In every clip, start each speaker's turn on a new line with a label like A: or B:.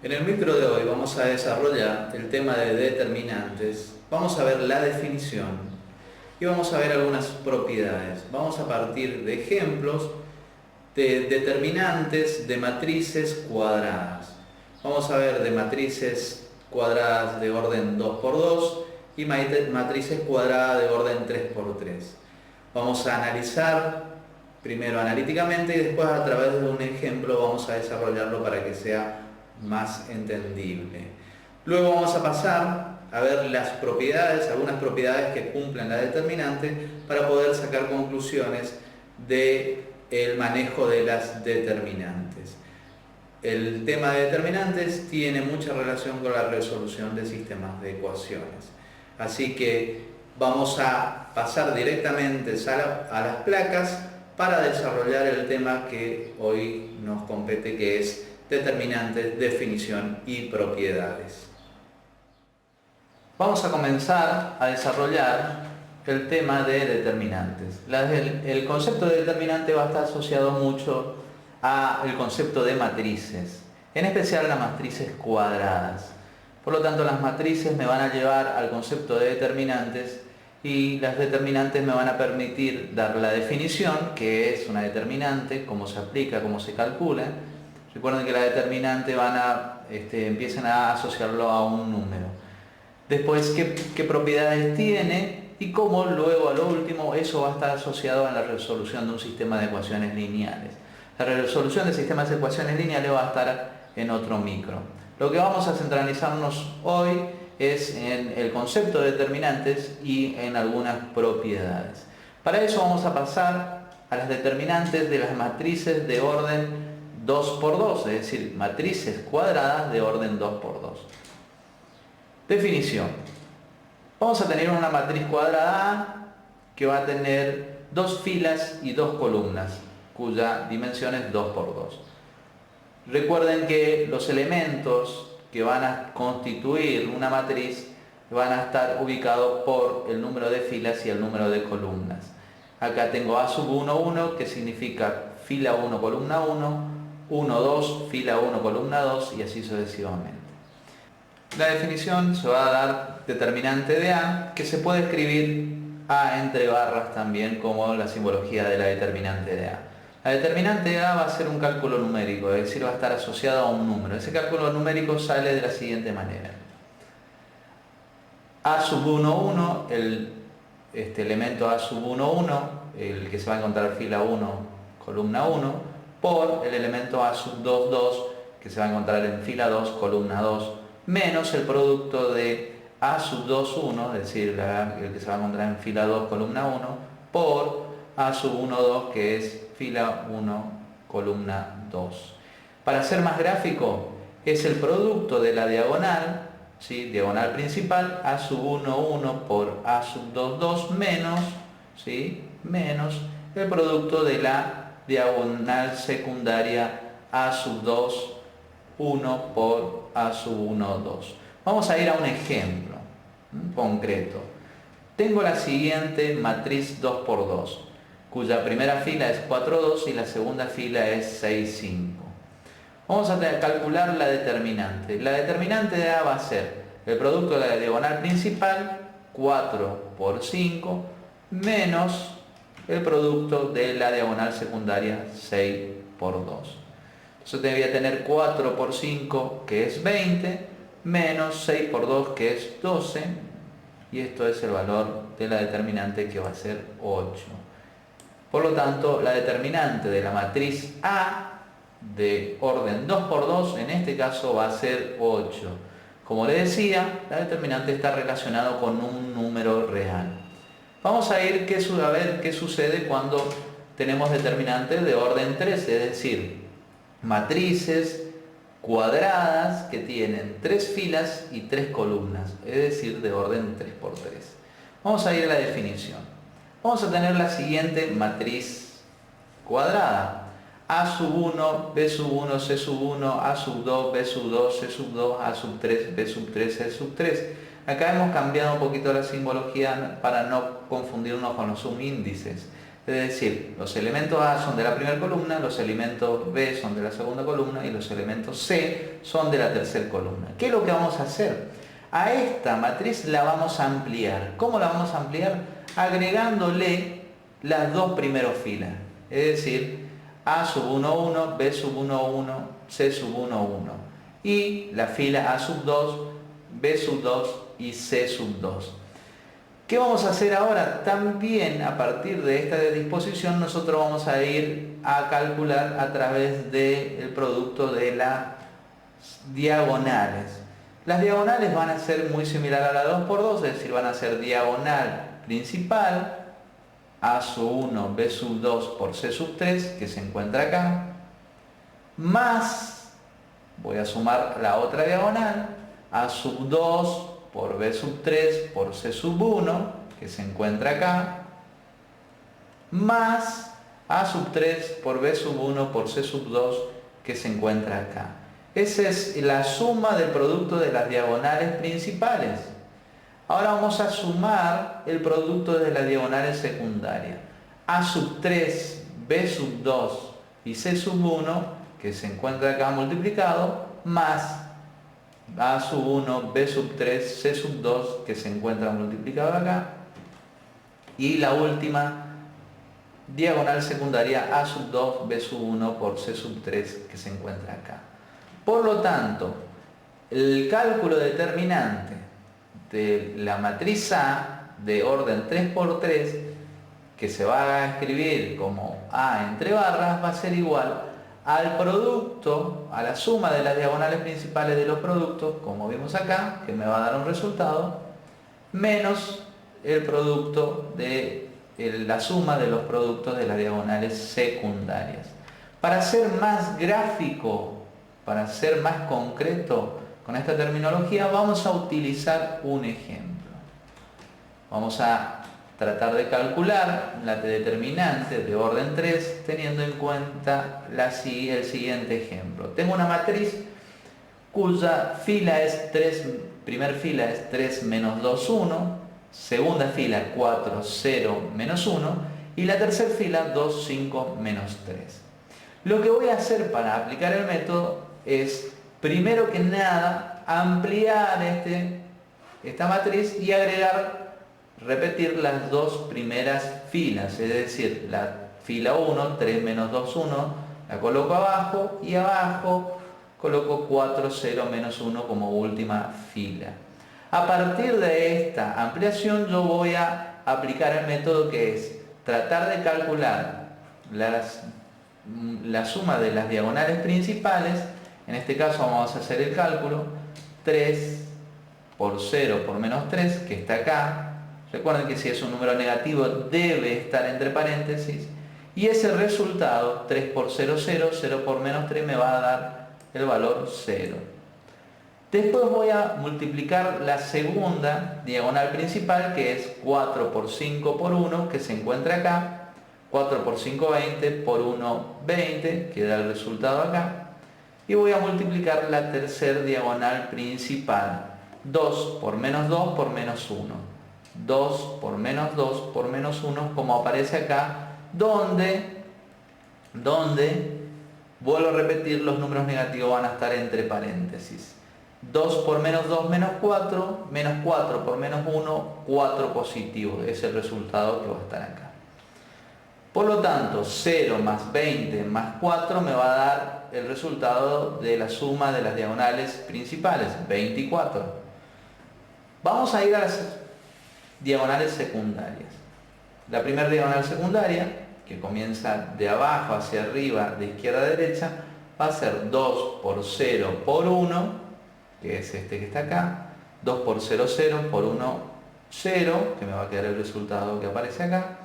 A: En el micro de hoy vamos a desarrollar el tema de determinantes, vamos a ver la definición y vamos a ver algunas propiedades. Vamos a partir de ejemplos de determinantes de matrices cuadradas. Vamos a ver de matrices cuadradas de orden 2×2 y matrices cuadradas de orden 3×3. Vamos a analizar primero analíticamente y después a través de un ejemplo vamos a desarrollarlo para que sea más entendible. Luego vamos a pasar a ver las propiedades, algunas propiedades que cumplen la determinante para poder sacar conclusiones del manejo de las determinantes. El tema de determinantes tiene mucha relación con la resolución de sistemas de ecuaciones. Así que vamos a pasar directamente a las placas para desarrollar el tema que hoy nos compete, que es determinantes, definición y propiedades. Vamos a comenzar a desarrollar el tema de determinantes. El concepto de determinante va a estar asociado mucho al concepto de matrices, en especial las matrices cuadradas. Por lo tanto, las matrices me van a llevar al concepto de determinantes y las determinantes me van a permitir dar la definición, que es una determinante, cómo se aplica, cómo se calcula. Recuerden que la determinante empiezan a asociarlo a un número. Después, qué propiedades tiene y cómo luego a lo último eso va a estar asociado a la resolución de un sistema de ecuaciones lineales. La resolución de sistemas de ecuaciones lineales va a estar en otro micro. Lo que vamos a centralizarnos hoy es en el concepto de determinantes y en algunas propiedades. Para eso vamos a pasar a las determinantes de las matrices de orden 2×2, es decir, matrices cuadradas de orden 2×2. Definición. Vamos a tener una matriz cuadrada A que va a tener dos filas y dos columnas, cuya dimensión es 2×2. Recuerden que los elementos que van a constituir una matriz van a estar ubicados por el número de filas y el número de columnas. Acá tengo A sub 1, 1, que significa fila 1, columna 1, 1, 2, fila 1, columna 2 y así sucesivamente. La definición se va a dar determinante de A, que se puede escribir A entre barras también como la simbología de la determinante de A. La determinante de A va a ser un cálculo numérico, es decir, va a estar asociado a un número. Ese cálculo numérico sale de la siguiente manera. A sub 1, 1, este elemento A sub 1, 1, el que se va a encontrar fila 1, columna 1, por el elemento A sub 2, 2, que se va a encontrar en fila 2, columna 2, menos el producto de A sub 2, 1, es decir, el que se va a encontrar en fila 2, columna 1, por A sub 1, 2, que es fila 1, columna 2. Para ser más gráfico, es el producto de la diagonal, ¿sí? Diagonal principal, A sub 1, 1 por A sub 2, 2, menos, ¿sí? Menos el producto de la diagonal secundaria A sub 2, 1 por A sub 1, 2. Vamos a ir a un ejemplo concreto. Tengo la siguiente matriz 2×2, cuya primera fila es 4, 2 y la segunda fila es 6, 5. Vamos a calcular la determinante. La determinante de A va a ser el producto de la diagonal principal, 4 por 5, menos el producto de la diagonal secundaria, 6 por 2. Entonces voy a tener 4 por 5, que es 20, menos 6 por 2, que es 12, y esto es el valor de la determinante, que va a ser 8. Por lo tanto, la determinante de la matriz A de orden 2×2, en este caso va a ser 8. Como les decía, la determinante está relacionada con un número real. Vamos a ver qué sucede cuando tenemos determinantes de orden 3, es decir, matrices cuadradas que tienen 3 filas y 3 columnas, es decir, de orden 3×3. Vamos a ir a la definición. Vamos a tener la siguiente matriz cuadrada. A sub 1, B sub 1, C sub 1, A sub 2, B sub 2, C sub 2, A sub 3, B sub 3, C sub 3. Acá hemos cambiado un poquito la simbología para no confundirnos con los subíndices. Es decir, los elementos A son de la primera columna, los elementos B son de la segunda columna y los elementos C son de la tercera columna. ¿Qué es lo que vamos a hacer? A esta matriz la vamos a ampliar. ¿Cómo la vamos a ampliar? Agregándole las dos primeras filas. Es decir, A sub 1, 1, B sub 1, 1, C sub 1, 1. Y la fila A sub 2, B sub 2 y C sub 2. ¿Qué vamos a hacer ahora? También a partir de esta disposición nosotros vamos a ir a calcular a través del producto de las diagonales. Las diagonales van a ser muy similar a la 2 por 2, es decir, van a ser diagonal principal, A sub 1, B sub 2 por C sub 3, que se encuentra acá, más, voy a sumar la otra diagonal, A sub 2 por B sub 3 por C sub 1, que se encuentra acá, más A sub 3 por B sub 1 por C sub 2, que se encuentra acá. Esa es la suma del producto de las diagonales principales. Ahora vamos a sumar el producto de las diagonales secundarias. A sub 3, B sub 2 y C sub 1, que se encuentra acá multiplicado, más A sub 1, B sub 3, C sub 2, que se encuentra multiplicado acá. Y la última diagonal secundaria, A sub 2, B sub 1 por C sub 3, que se encuentra acá. Por lo tanto, el cálculo determinante de la matriz A de orden 3×3, que se va a escribir como A entre barras, va a ser igual al producto, a la suma de las diagonales principales de los productos, como vimos acá, que me va a dar un resultado, menos el producto de la suma de los productos de las diagonales secundarias. Para ser más gráfico, para ser más concreto con esta terminología, vamos a utilizar un ejemplo. Vamos a tratar de calcular la determinante de orden 3 teniendo en cuenta el siguiente ejemplo. Tengo una matriz cuya fila es 3, primer fila es 3 menos 2, 1, segunda fila 4, 0, menos 1 y la tercera fila 2, 5, menos 3. Lo que voy a hacer para aplicar el método es, primero que nada, ampliar esta matriz y repetir las dos primeras filas, es decir, la fila 1, 3 menos 2, 1, la coloco abajo y abajo coloco 4, 0, menos 1 como última fila. A partir de esta ampliación yo voy a aplicar el método que es tratar de calcular la suma de las diagonales principales. En este caso vamos a hacer el cálculo 3 por 0 por menos 3, que está acá. Recuerden que si es un número negativo debe estar entre paréntesis. Y ese resultado, 3 por 0, 0, 0 por menos 3, me va a dar el valor 0. Después voy a multiplicar la segunda diagonal principal, que es 4 por 5 por 1, que se encuentra acá. 4 por 5, 20, por 1, 20, que da el resultado acá. Y voy a multiplicar la tercera diagonal principal, 2 por menos 2 por menos 1. 2 por menos 2 por menos 1, como aparece acá, donde vuelvo a repetir, los números negativos van a estar entre paréntesis. 2 por menos 2, menos 4, menos 4 por menos 1, 4 positivo. Es el resultado que va a estar acá. Por lo tanto, 0 más 20 más 4 me va a dar el resultado de la suma de las diagonales principales, 24. Vamos a ir a las diagonales secundarias. La primera diagonal secundaria, que comienza de abajo hacia arriba, de izquierda a derecha, va a ser 2 por 0 por 1, que es este que está acá, 2 por 0, 0, por 1, 0, que me va a quedar el resultado que aparece acá.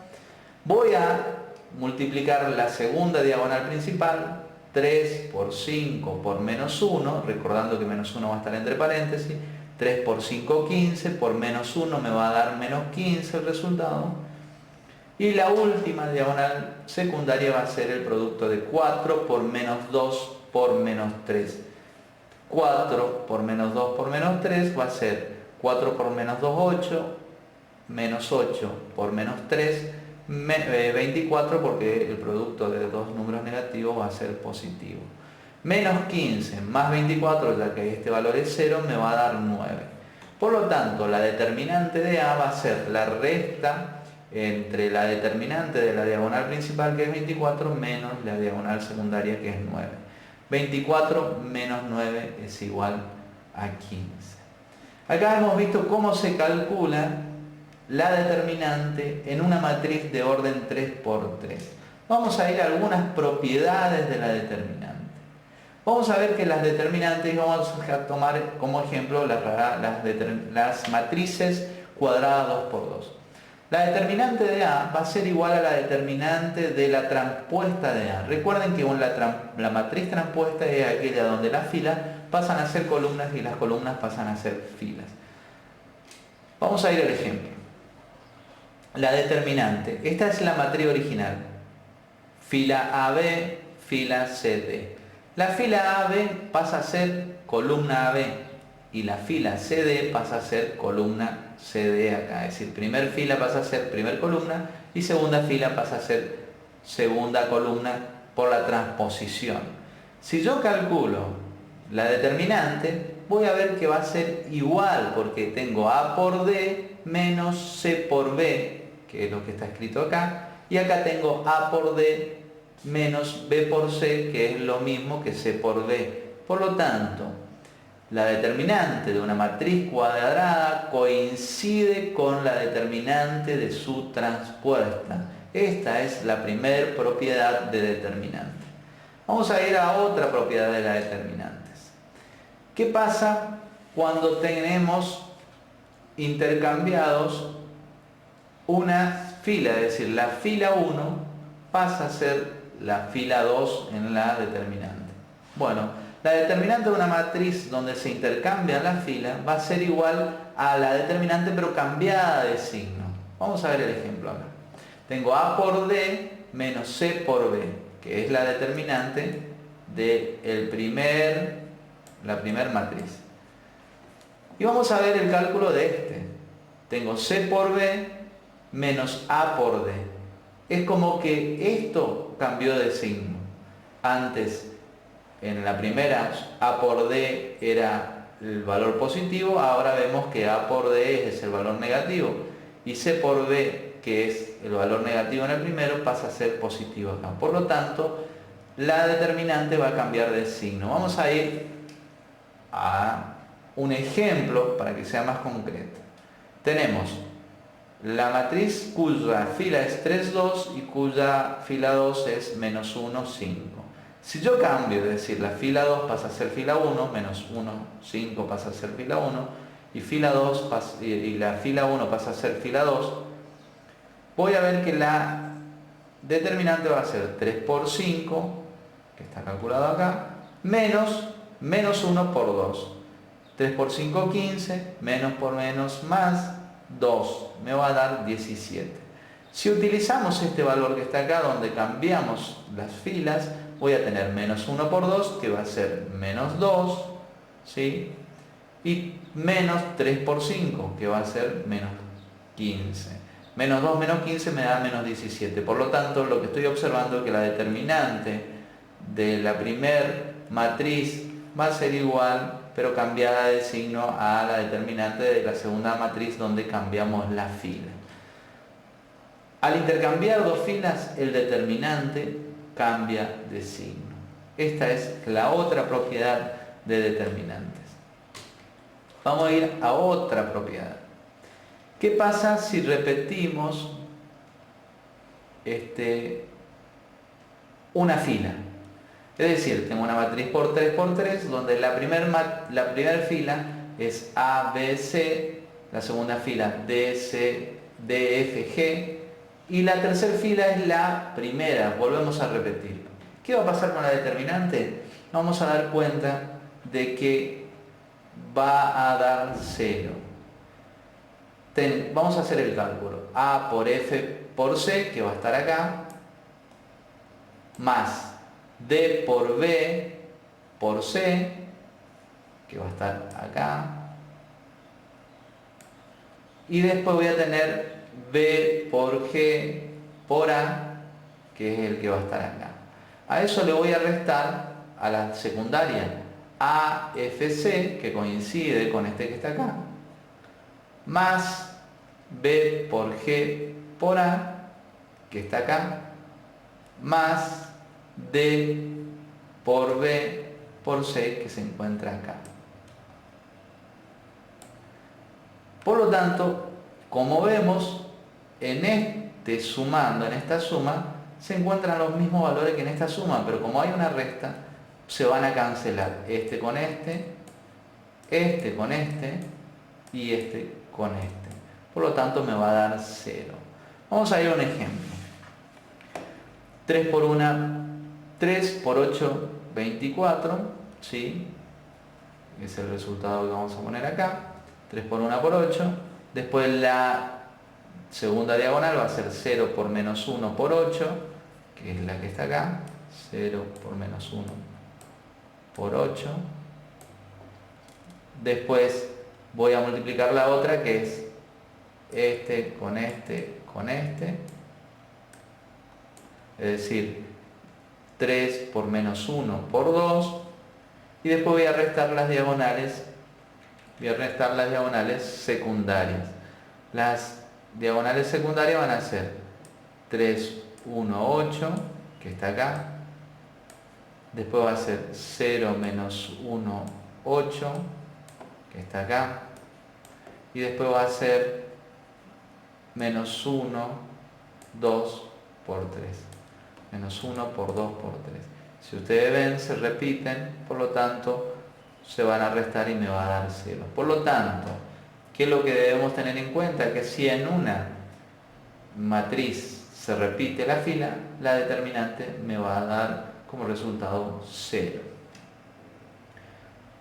A: Voy a multiplicar la segunda diagonal principal, 3 por 5 por menos 1, recordando que menos 1 va a estar entre paréntesis, 3 por 5, 15, por menos 1 me va a dar menos 15 el resultado. Y la última diagonal secundaria va a ser el producto de 4 por menos 2 por menos 3. 4 por menos 2 por menos 3 va a ser 4 por menos 2, 8, menos 8 por menos 3, 24 porque el producto de dos números negativos va a ser positivo. Menos 15 más 24, ya que este valor es 0, me va a dar 9. Por lo tanto, la determinante de A va a ser la resta entre la determinante de la diagonal principal, que es 24, menos la diagonal secundaria, que es 9. 24 menos 9 es igual a 15. Acá hemos visto cómo se calcula la determinante en una matriz de orden 3×3. Vamos a ir a algunas propiedades de la determinante. Vamos a ver que las determinantes, vamos a tomar como ejemplo las matrices cuadradas 2×2. La determinante de A va a ser igual a la determinante de la transpuesta de A. Recuerden que la matriz transpuesta es aquella donde las filas pasan a ser columnas y las columnas pasan a ser filas. Vamos a ir al ejemplo. La determinante. Esta es la matriz original. Fila AB, fila CD. La fila AB pasa a ser columna AB y la fila CD pasa a ser columna CD acá. Es decir, primer fila pasa a ser primer columna y segunda fila pasa a ser segunda columna por la transposición. Si yo calculo la determinante, voy a ver que va a ser igual porque tengo A por D menos C por B, que es lo que está escrito acá, y acá tengo A por D menos B por C, que es lo mismo que C por B. Por lo tanto, la determinante de una matriz cuadrada coincide con la determinante de su transpuesta. Esta es la primera propiedad de determinante. Vamos a ir a otra propiedad de las determinantes. ¿Qué pasa cuando tenemos intercambiados una fila? Es decir, la fila 1 pasa a ser la fila 2 en la determinante. Bueno, la determinante de una matriz donde se intercambian las filas va a ser igual a la determinante pero cambiada de signo. Vamos a ver el ejemplo acá. Tengo A por D menos C por B, que es la determinante de la primer matriz. Y vamos a ver el cálculo de este. Tengo C por B menos A por D. Es como que esto cambió de signo. Antes, en la primera, A por D era el valor positivo, ahora vemos que A por D es el valor negativo. Y C por B, que es el valor negativo en el primero, pasa a ser positivo acá. Por lo tanto, la determinante va a cambiar de signo. Vamos a ir a un ejemplo para que sea más concreto. Tenemos la matriz cuya fila es 3, 2 y cuya fila 2 es menos 1, 5. Si yo cambio, es decir, la fila 2 pasa a ser fila 1, menos 1, 5 pasa a ser fila 1, y la fila 1 pasa a ser fila 2, voy a ver que la determinante va a ser 3 por 5, que está calculado acá, menos 1 por 2. 3 por 5, 15, menos por menos, más 2, me va a dar 17. Si utilizamos este valor que está acá, donde cambiamos las filas, voy a tener menos 1 por 2, que va a ser menos 2, ¿sí? Y menos 3 por 5, que va a ser menos 15. Menos 2 menos 15 me da menos 17. Por lo tanto, lo que estoy observando es que la determinante de la primer matriz va a ser igual, pero cambiada de signo, a la determinante de la segunda matriz, donde cambiamos la fila. Al intercambiar dos filas, el determinante cambia de signo. Esta es la otra propiedad de determinantes. Vamos a ir a otra propiedad. ¿Qué pasa si repetimos una fila? Es decir, tengo una matriz por 3×3 donde la primera fila es A, B, C, la segunda fila D, C, D, F, G y la tercera fila es la primera. Volvemos a repetir. ¿Qué va a pasar con la determinante? Vamos a dar cuenta de que va a dar 0. Vamos a hacer el cálculo. A por F por C, que va a estar acá, más D por B por C, que va a estar acá, y después voy a tener B por G por A, que es el que va a estar acá. A eso le voy a restar a la secundaria AFC, que coincide con este que está acá, más B por G por A, que está acá, más D por B por C, que se encuentra acá. Por lo tanto, como vemos, en esta suma, se encuentran los mismos valores que en esta suma, pero como hay una resta, se van a cancelar este con este con este y este con este. Por lo tanto, me va a dar 0. Vamos a ir a un ejemplo. 3 por 8, 24, ¿sí? Es el resultado que vamos a poner acá. 3 por 1 por 8. Después la segunda diagonal va a ser 0 por menos 1 por 8, que es la que está acá. 0 por menos 1 por 8. Después voy a multiplicar la otra, que es este con este con este. Es decir, 3 por menos 1 por 2. Y después voy a restar las diagonales. Voy a restar las diagonales secundarias. Las diagonales secundarias van a ser 3, 1, 8, que está acá. Después va a ser 0 menos 1, 8, que está acá. Y después va a ser menos 1, 2 por 3. Menos 1 por 2 por 3. Si ustedes ven, se repiten, por lo tanto, se van a restar y me va a dar 0. Por lo tanto, ¿qué es lo que debemos tener en cuenta? Que si en una matriz se repite la fila, la determinante me va a dar como resultado 0.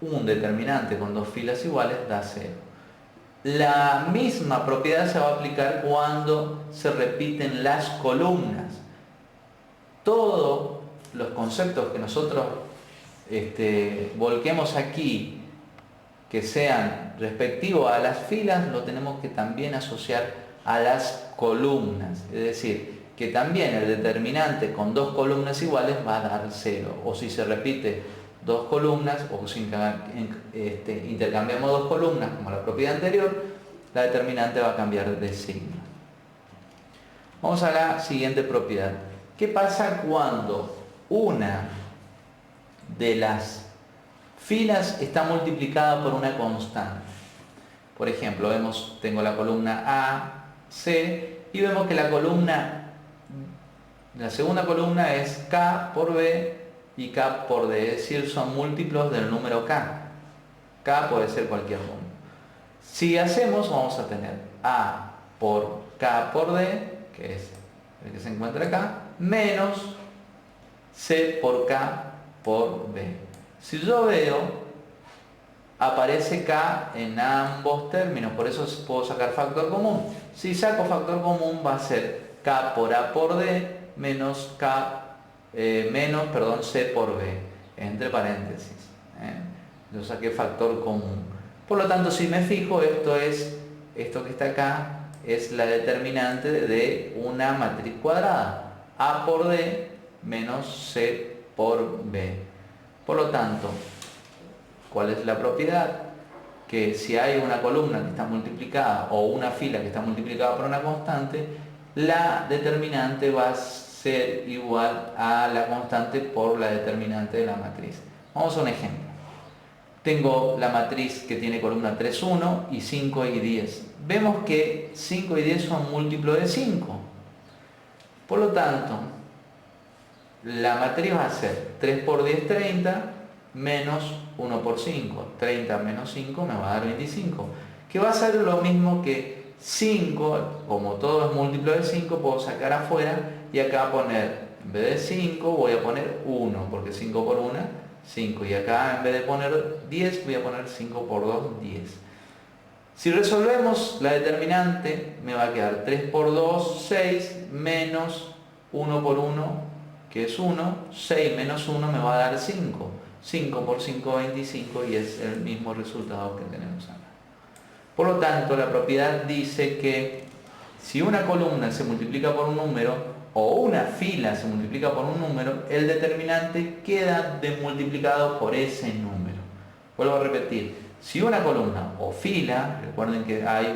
A: Un determinante con dos filas iguales da 0. La misma propiedad se va a aplicar cuando se repiten las columnas. Todos los conceptos que nosotros volquemos aquí, que sean respectivos a las filas, lo tenemos que también asociar a las columnas. Es decir, que también el determinante con dos columnas iguales va a dar 0. O si se repite dos columnas, o si intercambiamos dos columnas, como la propiedad anterior, la determinante va a cambiar de signo. Vamos a la siguiente propiedad. ¿Qué pasa cuando una de las filas está multiplicada por una constante? Por ejemplo, tengo la columna A, C, y vemos que la segunda columna es K por B y K por D, es decir, son múltiplos del número K. K puede ser cualquier número. Si hacemos, vamos a tener A por K por D, que es el que se encuentra acá, menos C por K por B. Si yo veo, aparece K en ambos términos, por eso puedo sacar factor común. Si saco factor común, va a ser K por A por D menos C por B, entre paréntesis. Yo saqué factor común. Por lo tanto, si me fijo, esto que está acá es la determinante de una matriz cuadrada. A por D menos C por B. Por lo tanto, ¿cuál es la propiedad? Que si hay una columna que está multiplicada o una fila que está multiplicada por una constante, la determinante va a ser igual a la constante por la determinante de la matriz. Vamos a un ejemplo. Tengo la matriz que tiene columna 3, 1 y 5 y 10. Vemos que 5 y 10 son múltiplos de 5. Por lo tanto, la matriz va a ser 3 por 10, 30, menos 1 por 5. 30 menos 5 me va a dar 25. Que va a ser lo mismo que 5, como todo es múltiplo de 5, puedo sacar afuera y acá poner, en vez de 5, voy a poner 1, porque 5 por 1, 5. Y acá, en vez de poner 10, voy a poner 5 por 2, 10. Si resolvemos la determinante, me va a quedar 3 por 2, 6, menos 1 por 1, que es 1, 6 menos 1 me va a dar 5. 5 por 5, 25, y es el mismo resultado que tenemos acá. Por lo tanto, la propiedad dice que si una columna se multiplica por un número, o una fila se multiplica por un número, el determinante queda multiplicado por ese número. Vuelvo a repetir, si una columna o fila, recuerden que hay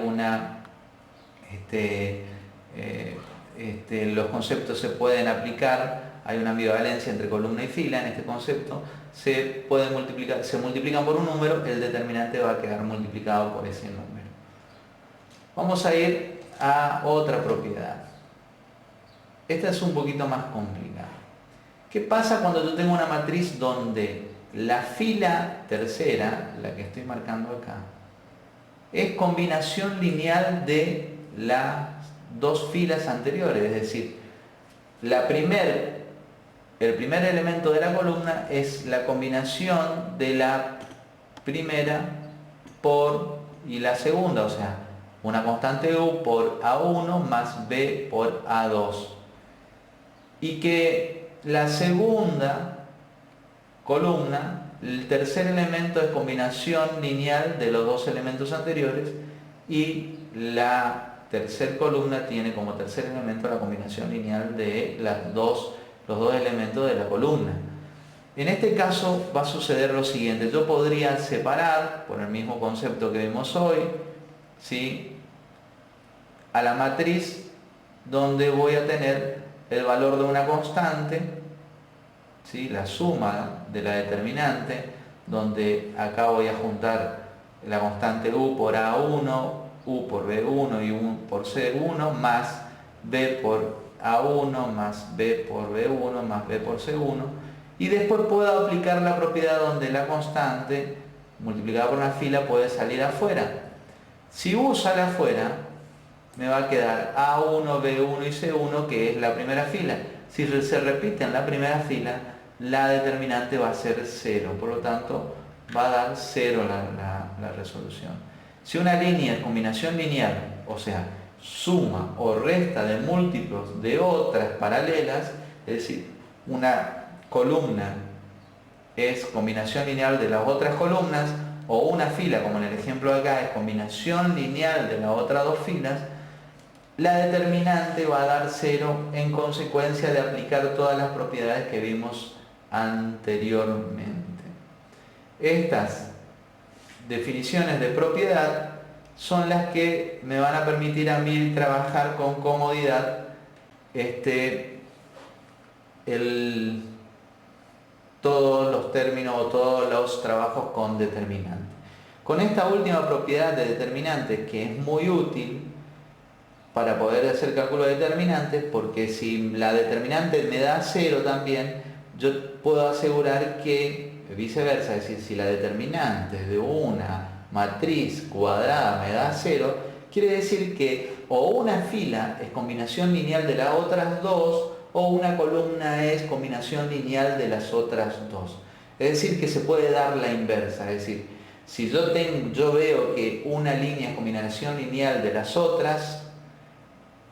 A: los conceptos se pueden aplicar, hay una ambivalencia entre columna y fila en este concepto, se multiplican por un número, el determinante va a quedar multiplicado por ese número. Vamos a ir a otra propiedad. Esta es un poquito más complicada. ¿Qué pasa cuando yo tengo una matriz donde la fila tercera, la que estoy marcando acá, es combinación lineal de las dos filas anteriores? Es decir, el primer elemento de la columna es la combinación de la primera y la segunda, o sea, una constante u por A1 más b por A2. Y que la segunda columna, el tercer elemento es combinación lineal de los dos elementos anteriores, y la tercer columna tiene como tercer elemento la combinación lineal de los dos elementos de la columna. En este caso va a suceder lo siguiente: yo podría separar, por el mismo concepto que vimos hoy, ¿sí?, a la matriz donde voy a tener el valor de una constante, ¿sí?, la suma de la determinante, donde acá voy a juntar la constante u por A1, u por B1 y u por C1, más b por A1 más b por B1 más b por C1, y después puedo aplicar la propiedad donde la constante multiplicada por una fila puede salir afuera. Si u sale afuera, me va a quedar A1, B1 y C1, que es la primera fila. Si se repite en la primera fila, la determinante va a ser 0, por lo tanto va a dar 0 la resolución. Si una línea es combinación lineal, o sea, suma o resta de múltiplos de otras paralelas, es decir, una columna es combinación lineal de las otras columnas, o una fila, como en el ejemplo de acá, es combinación lineal de las otras dos filas, la determinante va a dar 0 en consecuencia de aplicar todas las propiedades que vimos anteriormente. Estas definiciones de propiedad son las que me van a permitir a mí trabajar con comodidad todos los términos o todos los trabajos con determinante. Con esta última propiedad de determinante, que es muy útil para poder hacer cálculo de determinantes, porque si la determinante me da 0 también, yo puedo asegurar que viceversa, es decir, si la determinante de una matriz cuadrada me da 0, quiere decir que o una fila es combinación lineal de las otras dos, o una columna es combinación lineal de las otras dos. Es decir, que se puede dar la inversa, es decir, si yo veo que una línea es combinación lineal de las otras,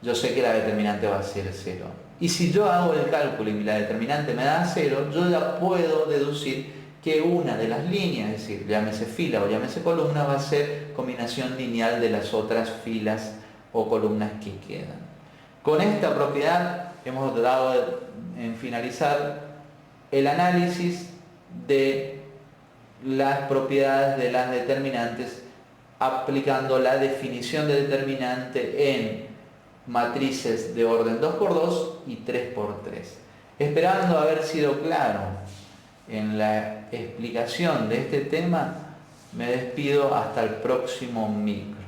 A: yo sé que la determinante va a ser 0. Y si yo hago el cálculo y la determinante me da 0, yo ya puedo deducir que una de las líneas, es decir, llámese fila o llámese columna, va a ser combinación lineal de las otras filas o columnas que quedan. Con esta propiedad hemos dado en finalizar el análisis de las propiedades de las determinantes, aplicando la definición de determinante en matrices de orden 2×2 y 3×3. Esperando haber sido claro en la explicación de este tema, me despido hasta el próximo micro.